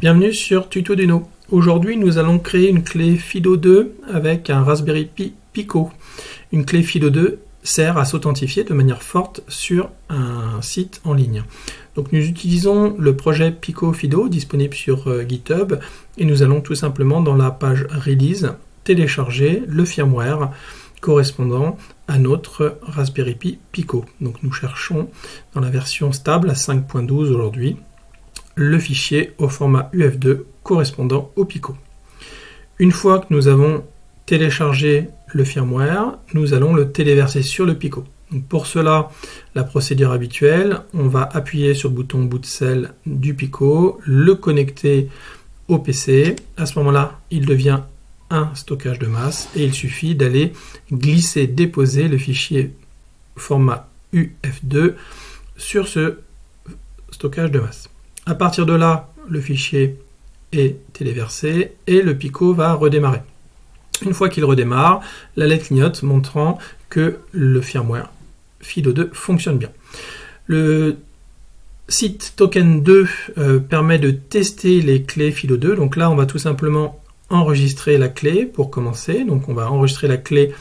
Bienvenue sur Tutoduino. Aujourd'hui, nous allons créer une clé FIDO2 avec un Raspberry Pi Pico. Une clé FIDO2 sert à s'authentifier de manière forte sur un site en ligne. Donc nous utilisons le projet Pico Fido disponible sur GitHub et nous allons tout simplement dans la page Release télécharger le firmware correspondant à notre Raspberry Pi Pico. Donc nous cherchons dans la version stable à 5.12 aujourd'hui le fichier au format UF2 correspondant au Pico. Une fois que nous avons téléchargé le firmware, nous allons le téléverser sur le Pico. Donc pour cela, la procédure habituelle, on va appuyer sur le bouton boot cell du Pico, le connecter au PC. À ce moment-là, il devient un stockage de masse et il suffit d'aller glisser, déposer le fichier format UF2 sur ce stockage de masse. À partir de là, le fichier est téléversé et le Pico va redémarrer. Une fois qu'il redémarre, la LED clignote montrant que le firmware FIDO2 fonctionne bien. Le site Token2 permet de tester les clés FIDO2. Donc là, on va tout simplement enregistrer la clé pour commencer. Donc on va enregistrer la clé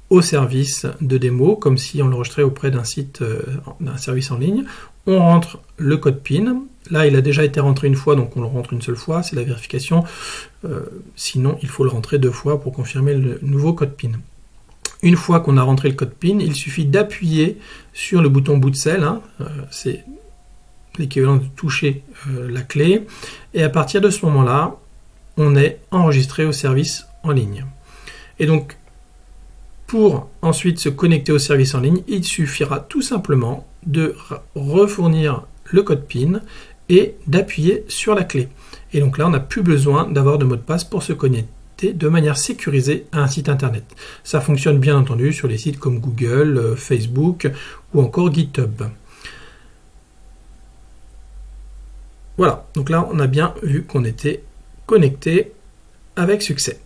au service de démo, comme si on l'enregistrait auprès d'un site, d'un service en ligne. On rentre le code PIN. Là, il a déjà été rentré une fois, donc on le rentre une seule fois, c'est la vérification. Sinon, il faut le rentrer 2 fois pour confirmer le nouveau code PIN. Une fois qu'on a rentré le code PIN, il suffit d'appuyer sur le bouton boot cell, c'est l'équivalent de toucher la clé, et à partir de ce moment-là, on est enregistré au service en ligne. Et donc, pour ensuite se connecter au service en ligne, il suffira tout simplement de refournir le code PIN et d'appuyer sur la clé. Et donc là, on n'a plus besoin d'avoir de mot de passe pour se connecter de manière sécurisée à un site internet. Ça fonctionne bien entendu sur les sites comme Google, Facebook ou encore GitHub. Voilà, donc là, on a bien vu qu'on était connecté avec succès.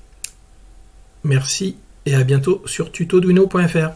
Merci et à bientôt sur tutoduino.fr.